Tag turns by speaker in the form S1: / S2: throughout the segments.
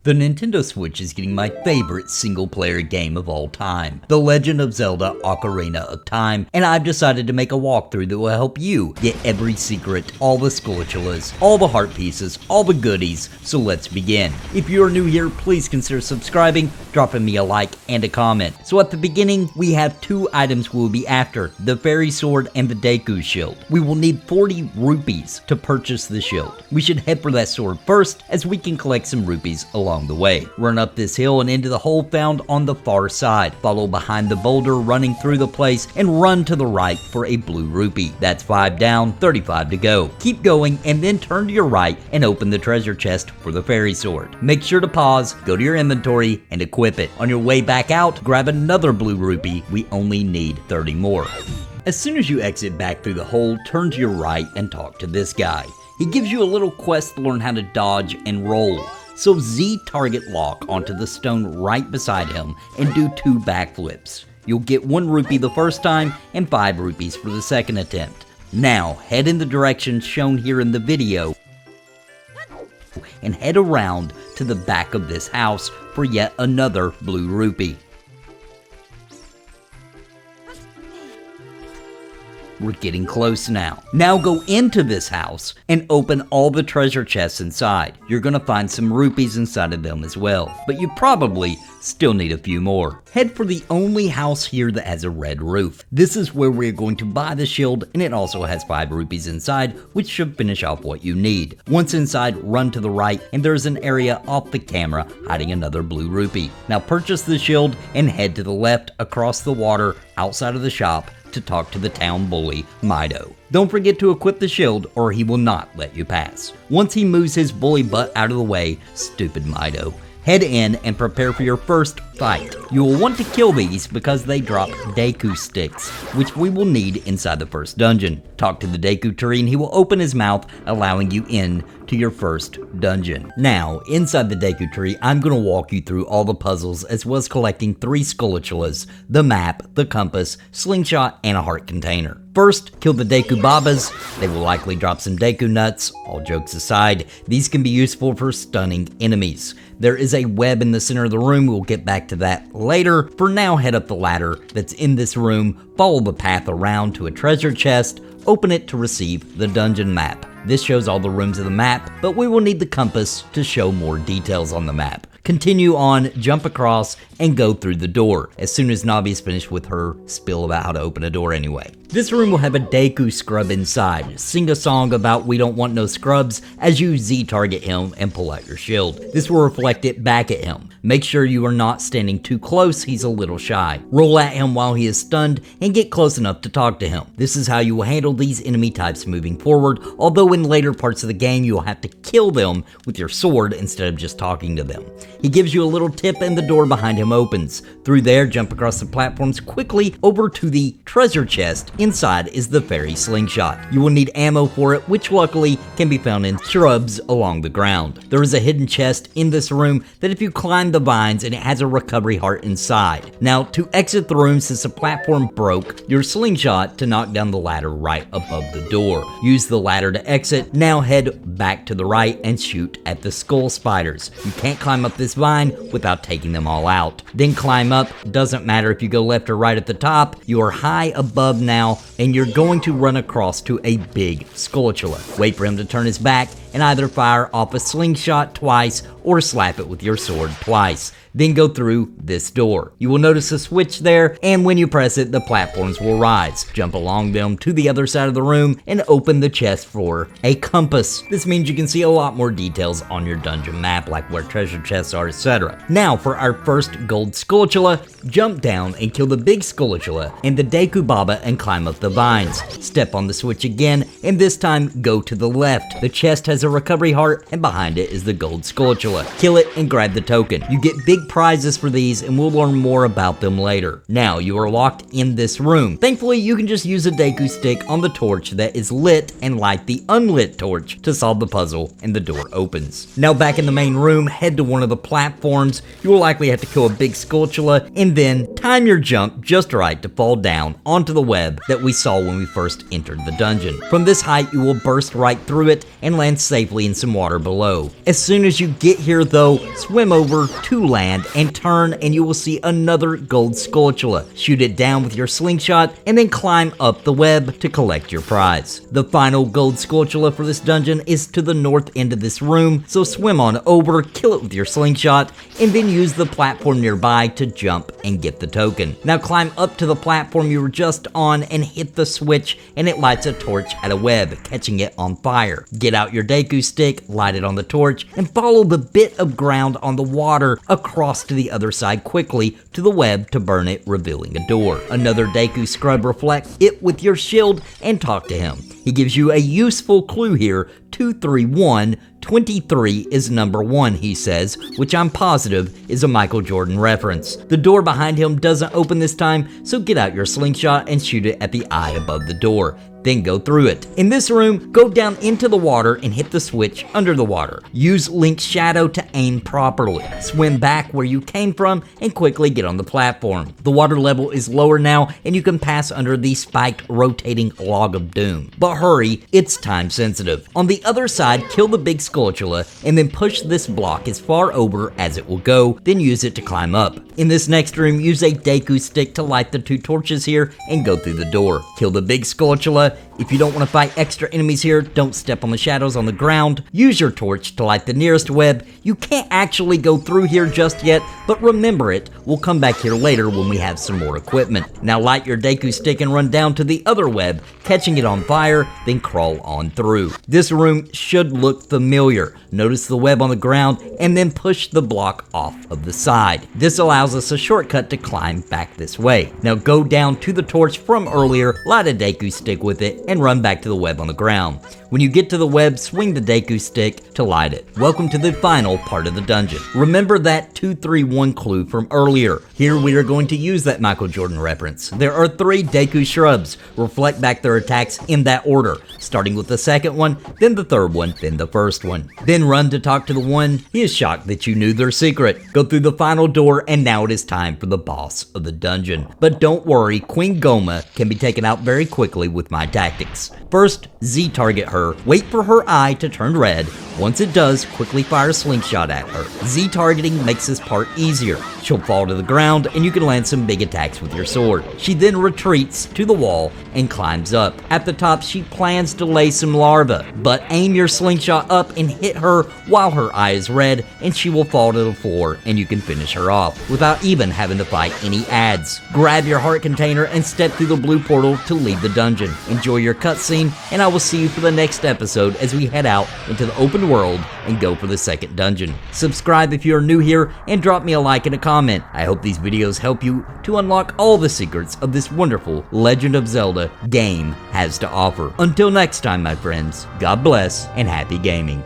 S1: The Nintendo Switch is getting my favorite single-player game of all time, The Legend of Zelda Ocarina of Time, and I've decided to make a walkthrough that will help you get every secret, all the Sculptulas, all the heart pieces, all the goodies, so let's begin. If you are new here, please consider subscribing, dropping me a like, and a comment. So at the beginning, we have two items we'll be after, the Fairy Sword and the Deku Shield. We will need 40 rupees to purchase the shield. We should head for that sword first, as we can collect some rupees along the way. Run up this hill and into the hole found on the far side. Follow behind the boulder running through the place and run to the right for a blue rupee. That's 5 down, 35 to go. Keep going and then turn to your right and open the treasure chest for the fairy sword. Make sure to pause, go to your inventory, and equip it. On your way back out, grab another blue rupee. We only need 30 more. As soon as you exit back through the hole, turn to your right and talk to this guy. He gives you a little quest to learn how to dodge and roll. So Z target lock onto the stone right beside him and do 2 backflips. You'll get 1 rupee the first time and 5 rupees for the second attempt. Now head in the direction shown here in the video and head around to the back of this house for yet another blue rupee. We're getting close now. Now go into this house and open all the treasure chests inside. You're gonna find some rupees inside of them as well, but you probably still need a few more. Head for the only house here that has a red roof. This is where we're going to buy the shield, and it also has 5 rupees inside, which should finish off what you need. Once inside, run to the right, and there's an area off the camera hiding another blue rupee. Now purchase the shield and head to the left across the water outside of the shop to talk to the town bully, Mido. Don't forget to equip the shield or he will not let you pass. Once he moves his bully butt out of the way, stupid Mido, head in and prepare for your first fight. You will want to kill these because they drop Deku sticks, which we will need inside the first dungeon. Talk to the Deku Tree and he will open his mouth, allowing you in to your first dungeon. Now, inside the Deku Tree, I'm going to walk you through all the puzzles as well as collecting 3 Skulltulas, the map, the compass, Slingshot, and a heart container. First, kill the Deku Babas. They will likely drop some Deku nuts. All jokes aside, these can be useful for stunning enemies. There is a web in the center of the room. We'll get back to that later. For now, head up the ladder that's in this room, follow the path around to a treasure chest, open it to receive the dungeon map. This shows all the rooms of the map, but we will need the compass to show more details on the map. Continue on, jump across, and go through the door, as soon as Navi is finished with her spiel about how to open a door anyway. This room will have a Deku Scrub inside. Sing a song about we don't want no scrubs as you Z-target him and pull out your shield. This will reflect it back at him. Make sure you are not standing too close, he's a little shy. Roll at him while he is stunned and get close enough to talk to him. This is how you will handle these enemy types moving forward, although in later parts of the game you will have to kill them with your sword instead of just talking to them. He gives you a little tip and the door behind him opens. Through there, jump across the platforms quickly over to the treasure chest. Inside is the fairy slingshot. You will need ammo for it, which luckily can be found in shrubs along the ground. There is a hidden chest in this room that if you climb the vines and it has a recovery heart inside. Now to exit the room, since the platform broke, your slingshot to knock down the ladder right above the door. Use the ladder to exit. Now head back to the right and shoot at the skull spiders. You can't climb up this vine without taking them all out. Then climb up. Doesn't matter if you go left or right at the top. You are high above now and you're going to run across to a big Sculptula. Wait for him to turn his back and either fire off a slingshot twice or slap it with your sword twice. Then go through this door. You will notice a switch there, and when you press it, the platforms will rise. Jump along them to the other side of the room and open the chest for a compass. This means you can see a lot more details on your dungeon map, like where treasure chests are, etc. Now for our first gold Sculptula, jump down and kill the big Sculptula and the Deku Baba and climb up the vines. Step on the switch again, and this time go to the left. The chest has a recovery heart, and behind it is the gold Sculptula. Kill it and grab the token. You get big prizes for these, and we'll learn more about them later. Now you are locked in this room. Thankfully, you can just use a Deku stick on the torch that is lit and light the unlit torch to solve the puzzle, and the door opens. Now back in the main room, head to one of the platforms. You will likely have to kill a big Sculptula, and then time your jump just right to fall down onto the web that we saw when we first entered the dungeon. From this height, you will burst right through it and land safely in some water below. As soon as you get here though, swim over to land and turn and you will see another gold Sculptula. Shoot it down with your slingshot and then climb up the web to collect your prize. The final gold Sculptula for this dungeon is to the north end of this room, so swim on over, kill it with your slingshot, and then use the platform nearby to jump and get the token. Now climb up to the platform you were just on and hit the switch and it lights a torch at a web, catching it on fire. Get out your Deku stick, light it on the torch, and follow the bit of ground on the water across to the other side quickly to the web to burn it, revealing a door. Another Deku Scrub, reflect it with your shield and talk to him. He gives you a useful clue here. 231 23 is number 1, he says, which I'm positive is a Michael Jordan reference. The door behind him doesn't open this time, so get out your slingshot and shoot it at the eye above the door. Then go through it. In this room, go down into the water and hit the switch under the water. Use Link's shadow to aim properly. Swim back where you came from and quickly get on the platform. The water level is lower now and you can pass under the spiked rotating log of doom. But hurry, it's time sensitive. On the other side, kill the big Sculptula and then push this block as far over as it will go, then use it to climb up. In this next room, use a Deku stick to light the 2 torches here and go through the door. Kill the big Sculptula. If you don't want to fight extra enemies here, don't step on the shadows on the ground. Use your torch to light the nearest web. You can't actually go through here just yet, but remember it. We'll come back here later when we have some more equipment. Now light your Deku stick and run down to the other web, catching it on fire, then crawl on through. This room should look familiar. Notice the web on the ground and then push the block off of the side. This allows us a shortcut to climb back this way. Now go down to the torch from earlier, light a Deku stick with it, and run back to the web on the ground. When you get to the web, swing the Deku stick to light it. Welcome to the final part of the dungeon. Remember that 231 clue from earlier. Here we are going to use that Michael Jordan reference. There are 3 Deku Shrubs. Reflect back their attacks in that order, starting with the second one, then the third one, then the first one. Then run to talk to the one. He is shocked that you knew their secret. Go through the final door and now it is time for the boss of the dungeon. But don't worry, Queen Goma can be taken out very quickly with my tactics. First, Z-target her. Wait for her eye to turn red. Once it does, quickly fire a slingshot at her. Z-targeting makes this part easier. She'll fall to the ground and you can land some big attacks with your sword. She then retreats to the wall and climbs up. At the top, she plans to lay some larvae, but aim your slingshot up and hit her while her eye is red and she will fall to the floor and you can finish her off without even having to fight any adds. Grab your heart container and step through the blue portal to leave the dungeon. Enjoy your cutscene and I will see you for the next episode as we head out into the open world and go for the second dungeon. Subscribe if you are new here and drop me a like and a comment. I hope these videos help you to unlock all the secrets of this wonderful Legend of Zelda game has to offer. Until next time, my friends, God bless and happy gaming.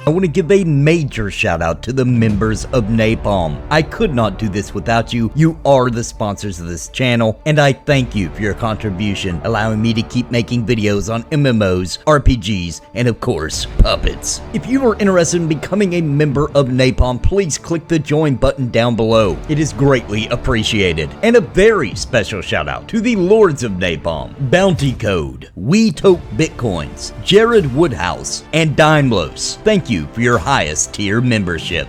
S1: I want to give a major shout out to the members of Napalm. I could not do this without you. You are the sponsors of this channel, and I thank you for your contribution, allowing me to keep making videos on MMOs, RPGs, and of course, puppets. If you are interested in becoming a member of Napalm, please click the join button down below. It is greatly appreciated. And a very special shout out to the Lords of Napalm, Bounty Code, We Tote Bitcoins, Jared Woodhouse, and Daimlos. Thank you for your highest tier membership.